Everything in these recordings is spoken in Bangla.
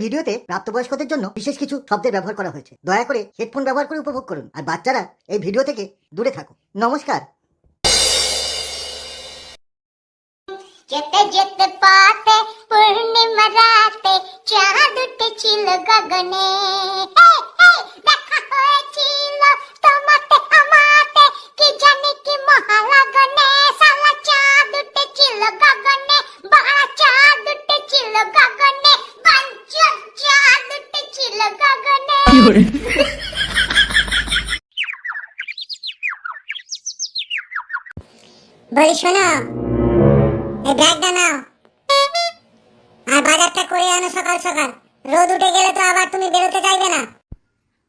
ভিডিওতে প্রাপ্তবয়স্কদের জন্য বিশেষ কিছু শব্দের ব্যবহার করা হয়েছে। দয়া করে হেডফোন ব্যবহার করে উপভোগ করুন, আর বাচ্চারা এই ভিডিও থেকে দূরে থাকুন। নমস্কার। যেতে যেতে পাতে পূর্ণিমা রাতে চাঁদ উঠেছিল গগনে, দেখা হয়েছিল তোমাতে আমাতে, কি জানি কি মহালগনে। সালা চাঁদ উঠেছিল গগনে, বড় চাঁদ উঠেছিল গগনে, বাঞ্চর চাঁদ উঠেছিল গগনে। বলি শোনো, এই ব্যাগটা নাও আর বাজারটা করে আনো সকাল সকাল। রোদ উঠে গেলে তো আবার তুমি বেরোতে চাইবে না।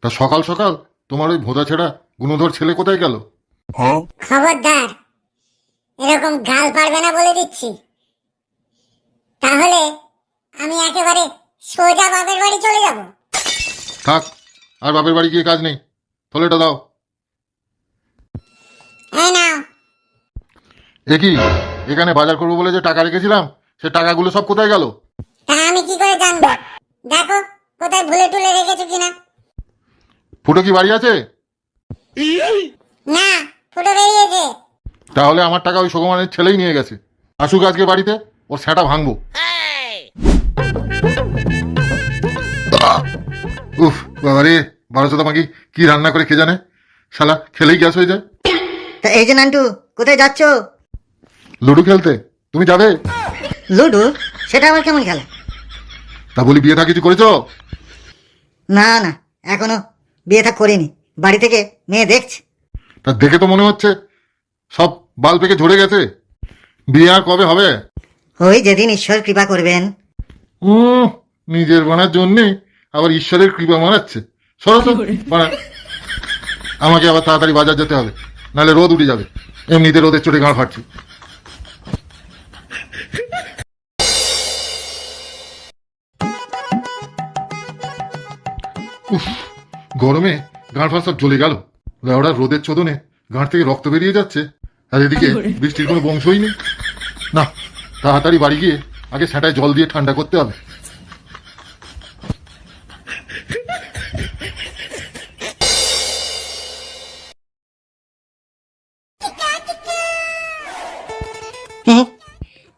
তা সকাল সকাল তোমার ওই ভোঁদা ছেঁড়া গুণধর ছেলে কোথায় গেল? খবরদার এরকম গাল পারবে না বলে দিচ্ছি, তাহলে আমি একেবারে সোজা বাপের বাড়ি চলে যাব। থাক, আর বাপের বাড়ি গিয়ে কাজ নেই, থলেটা দাও। এই নাও। এ কি, এখানে বাজার করবো বলে যে টাকা রেখেছিলাম সে টাকাগুলো সব কোথায় গেল? তা আমি কি করে জানবো? দেখো কোথায় ভুলে টুলে রেখেছো কিনা। ফুটো কি বাড়ি আছে? না, ফুটো বেরিয়েছে। তাহলে আমার টাকা ওই সুগমানের ছেলেই নিয়ে গেছে। আসুক আজকে বাড়িতে, ওর স্যাঁটা ভাঙবো। উফ বাবা রে, 1200 মাগি কি রান্না করে কে জানে, শালা খেলেই গ্যাস হয়ে যায়। তা এই যে নান্টু, কোথায় যাচ্ছ? লুডো খেলতে। তুমি যাবে? লুডো? সেটা আবার কেমন খেলা? তা বলি বিয়ে থা কিছু করেছো? না না, এখনো বিয়ে থা করিনি। বাড়ি থেকে মেয়ে দেখছি। তা দেখে তো মনে হচ্ছে সব বাল পেকে ঝরে গেছে। বিয়ে আর কবে হবে? ওই যেদিন ঈশ্বর কৃপা করবেন। নিজের বানার জন্যে আবার ঈশ্বরের কৃপা মানাচ্ছে। সরো বানা, আমাকে আবার তাড়াতাড়ি বাজার যেতে হবে, নাহলে রোদ উঠে যাবে। এমনিতে রোদের চোটে গাঁড় ফাটছে। উফ, গরমে গাঁড় ফাট সব জ্বলে গেল। ওরা রোদের চোদনে গাঁড় থেকে রক্ত বেরিয়ে যাচ্ছে, আর এদিকে বৃষ্টির কোনো বংশই নেই। না, তাড়াতাড়ি বাড়ি গিয়ে আগে সেটায় জল দিয়ে ঠান্ডা করতে হবে।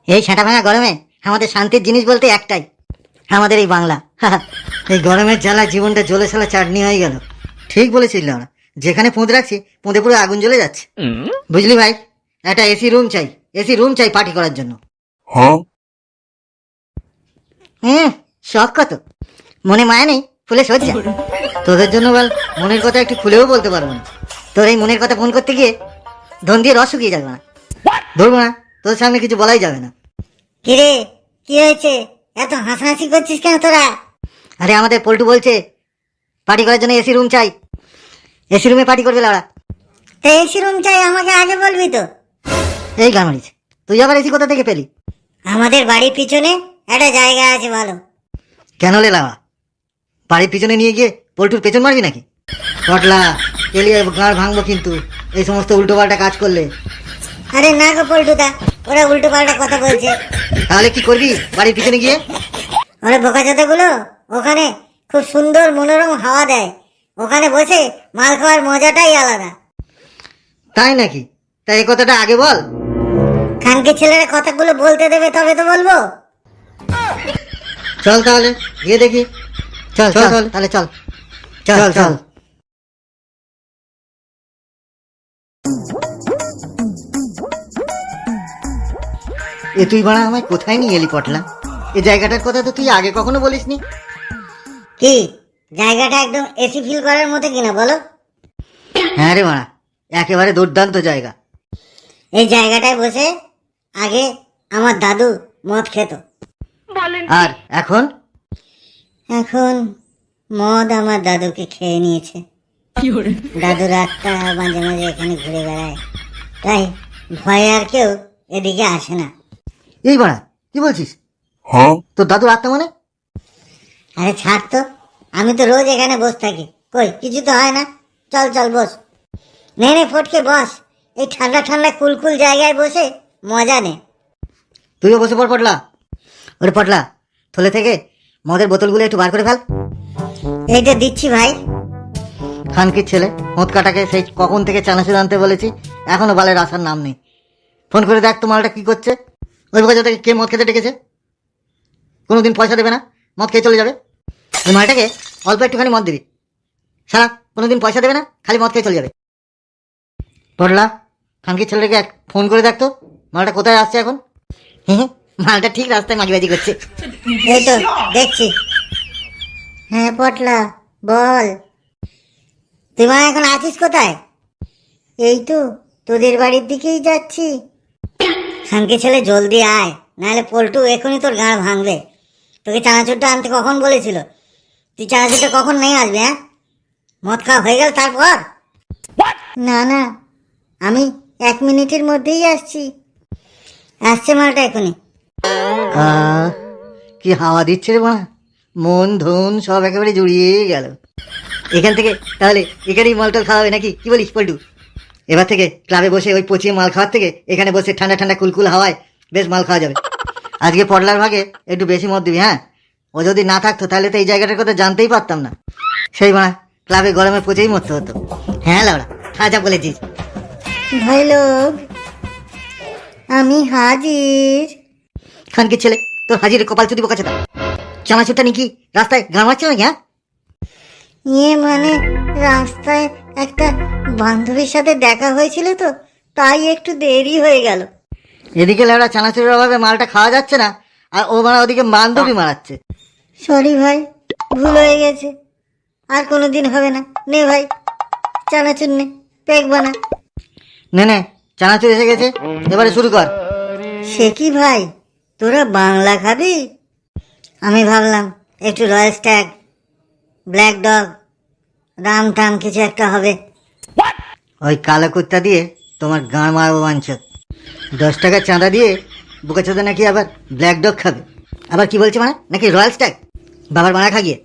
এই ছাঁটা ভাঙা গরমে আমাদের শান্তির জিনিস বলতে একটাই, আমাদের এই বাংলা। এই গরমের জ্বালা জীবনটা জ্বলে শালা চাটনি হয়ে গেল। ঠিক বলেছিল না, যেখানে পুঁত রাখছি পুঁতে পুরো আগুন জ্বলে যাচ্ছে। বুঝলি ভাই, একটা এসি রুম চাই, এসি রুম চাই পার্টি করার জন্য। শখ কত, মনে মায়া নেই, ফুলে সজ্জা। তোদের জন্য বল মনের কথা একটু খুলেও বলতে পারবো না। তোর এই মনের কথা ফোন করতে গিয়ে ধন দিয়ে রস শুকিয়ে যাবে না, ধরবো না, তোর সামনে কিছু বলাই যাবে না। কিরে, কি হয়েছে? এত হাসাহাসি করছিস কেন তোরা? আরে আমাদের পল্টু বলছে পার্টি করার জন্য এসি রুম চাই, এসি রুমে পার্টি করবে লাউড়া। তো এসি রুম চাই, আমাকে আগে বলবি তো। এই গামড়িস, তুই আবার এসি কোথা থেকে পেলি? আমাদের বাড়ির পিছনে একটা জায়গা আছে ভালো। কেন লে লাউড়া, বাড়ির পিছনে নিয়ে গিয়ে পল্টুর পেছন মারবি নাকি? পটলা কেলিয়ে গাঁড় ভাঙবো কিন্তু এই সমস্ত উল্টো পাল্টা কাজ করলে। আরে না গো পল্টুদা, ওরা উল্টো পাল্টা কথা বলছে। তাহলে কি করবি বাড়ির পিছনে গিয়ে? ওরা বোকাচোদাগুলো ওখানে খুব সুন্দর মনোরম হাওয়া দেয়, ওখানে বসে মাল খাওয়ার মজাটাই আলাদা। তাই নাকি? তাই এই কথাটা আগে বল। খানকে ছেলেরা কথাগুলো বলতে দেবে তবে তো বলবো। চল তাহলে গিয়ে দেখি। চল চল চল তাহলে চল চল চল। এ তুই বাড়া আমায় কোথায় নিয়ে এলি পটলা? এই জায়গাটার কথা তো তুই আগে কখনো বলিসনি। কি জায়গাটা একদম এসি ফিল করার মতো কিনা বলো? হ্যাঁ রে বাড়া, একেবারে দুর্দান্ত জায়গা। এই জায়গাটায় বসে আগে আমার দাদু মদ খেত, আর এখন? এখন মদ আমার দাদুকে খেয়ে নিয়েছে। দাদু রাতটা মাঝে মাঝে এখানে ঘুরে বেড়ায়, তাই ভয়ে আর কেউ এদিকে আসে না। এই বাড়া কি বলছিস? তোর দাদুর আত্মা মানে? আরে ছাড় তো, আমি তো রোজ এখানে বসে থাকি, কই কিছু তো হয় না। চল চল বস, নে নে ফটকে বস, এই ঠান্ডা ঠান্ডা কুলকুল জায়গায় বসে মজা নে। তুইও বসে পড় পটলা। ওরে পটলা, থলে থেকে মদের বোতলগুলো একটু বার করে ফেল। এইটা দিচ্ছি ভাই। খানকির ছেলে মদ কাটাকে সেই কখন থেকে চানাচুর আনতে বলেছি, এখনো বালের আসার নাম নেই। ফোন করে দেখ তো মালটা কি করছে। ওই বোকাটাকে কে মদ খেতে ডেকেছে? কোনোদিন পয়সা দেবে না, মদ খেয়ে চলে যাবে। ওই মালটাকে অল্প একটুখানি মদ দিবি, সারা কোনোদিন পয়সা দেবে না, খালি মদ খেয়ে চলে যাবে। পড়লা, খানকির ছেলেটাকে ফোন করে দেখ তো মালটা কোথায় আসছে এখন। মালটা ঠিক রাস্তায় মাঝিবাজি করছে। এই তো দেখছি। হ্যাঁ পটলা, বল। তুই মা এখন আছিস কোথায়? এই তো তোদের বাড়ির দিকেই যাচ্ছি। খানকে ছেলে জলদি আয়, নাহলে পল্টু এখনই তোর গাঁড় ভাঙবে। তোকে চানাচুরটা আনতে কখন বলেছিল? তুই চানাচুরটা কখন নেই আসবে? হ্যাঁ, মদ খাওয়া হয়ে গেল তারপর? না না, আমি 1 মিনিটের মধ্যেই আসছি। আসছে মালটা এখনই। কি হাওয়া দিচ্ছে রে মা, মন ধন সব একেবারে জড়িয়ে গেল। এখান থেকে তাহলে এখানেই মালটাল খাওয়াবে নাকি, কি বলিস পল্টু? এবার থেকে ক্লাবে বসে ওই পচিয়ে মাল খাওয়ার থেকে এখানে বসে ঠান্ডা ঠান্ডা কুলকুল হাওয়ায় বেশ মাল খাওয়া যাবে। আজকে পটলার ভাগে একটু বেশি মদ দিবি। হ্যাঁ, ও যদি না থাকতো তাহলে তো এই জায়গাটার কথা জানতেই পারতাম না। সেই মা ক্লাবে গরমে পচেই মরতে হতো। হ্যাঁ লাউড়া, যা বলেছিস। ভাই লোক, আমি হাজির। খানকির ছেলে, তোর হাজিরে কপাল চুদি বোকা চোদা। চানাচুরটা নিয়ে কি রাস্তায় গান মারছিল নাকি? হ্যাঁ, মানে রাস্তায় একটা বান্ধবীর সাথে দেখা হয়েছিল তো, তাই একটু দেরি হয়ে গেল। এদিকে লেওড়া চানাচুরের অভাবে মালটা খাওয়া যাচ্ছে না, আর ও মারা ওদিকে বান্ধবী মারাচ্ছে। সরি ভাই, ভুল হয়ে গেছে, আর কোনো দিন হবে না। নে ভাই চানাচুর নে, পেক বানা। নে চানাচুর এসে গেছে, এবারে শুরু কর। সে কি ভাই, তোরা বাংলা খাবি? আমি ভাবলাম একটু royal stag, black dog, Ram টাম কিছু একটা হবে। ওই কালো কুত্তা দিয়ে তোমার গাঁ মারবো বাঞ্ছত। 10 টাকা চাঁদা দিয়ে বোকা চোদা নাকি আবার ব্ল্যাক ডগ খাবে। আবার কি বলছে মানে, নাকি রয়্যাল স্ট্যাগ? বাবার মারা খাগিয়ে।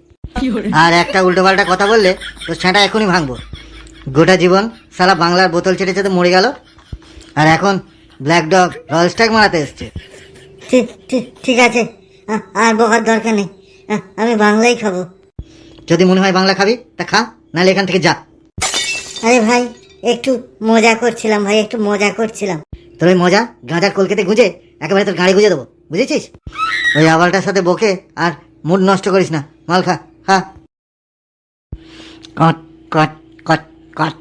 আর একটা উল্টো পাল্টা কথা বললে তো সেটা এখনই ভাঙবো। গোটা জীবন সারা বাংলার বোতল চেটে চেটে মরে গেল, আর এখন ব্ল্যাক ডগ রয়্যাল স্ট্যাগ মারাতে এসছে। ঠিক আছে, আর বকার দরকার নেই, আমি বাংলাই খাবো। যদি মনে হয় বাংলা খাবি তা খা, নাহলে এখান থেকে যা। আরে ভাই একটু মজা করছিলাম ভাই, একটু মজা করছিলাম। তোর ওই মজা গাঁজার কলকেতে গুঁজে একেবারে তোর গাড়ি গুঁজে দেবো, বুঝেছিস? ওই আবালটার সাথে বকে আর মুড নষ্ট করিস না, মাল খা খা। কট কট কট কট,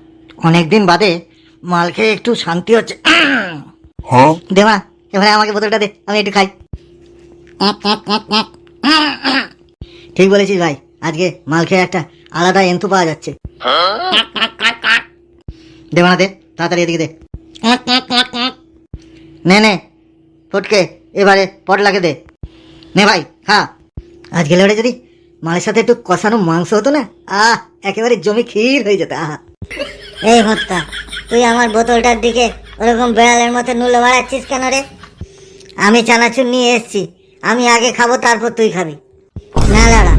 অনেকদিন বাদে মাল খেয়ে একটু শান্তি হচ্ছে। দে মা, এবারে আমাকে বোতলটা দে, আমি একটু খাই। ঠিক বলেছিস ভাই, আজকে মাল খেয়ে একটা আলাদা এন্থু পাওয়া যাচ্ছে। দে মা দে, তাড়াতাড়ি এদিকে দে। নে ফটকে, এবারে পটলাকে দে। নে ভাই খা। আজ গেলে ওটা যদি মালের সাথে একটু কষানো মাংস হতো না, একেবারে জমি ক্ষীর হয়ে যেত। এই হত্যা, তুই আমার বোতলটার দিকে ওরকম বেড়ালের মতো নুলে বাড়াচ্ছিস কেন রে? আমি চানাচুর নিয়ে এসছি, আমি আগে খাবো তারপর তুই খাবি। না দাঁড়া,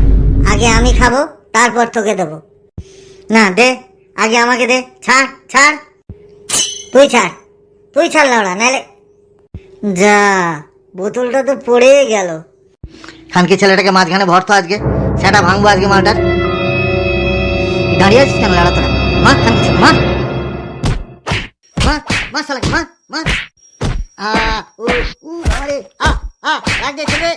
আগে আমি খাবো তারপর তোকে দেবো। না দে, আগে আমাকে দে। ছাড় ছাড়, তুই ছাড় লাউড়া, নাহলে যা, বোতলটা তো পড়ে গেল। খানকি ছেলেটাকে মাঝখানে ভরতো আজকে, সেটা ভাঙবো আজকে মালটার। দাঁড়িয়ে আছিস কেন লাড়া তোরা? মা খানকি ছেলে, মা মা শালা, মা মা। ও ও আরে লাগছে ছেলে।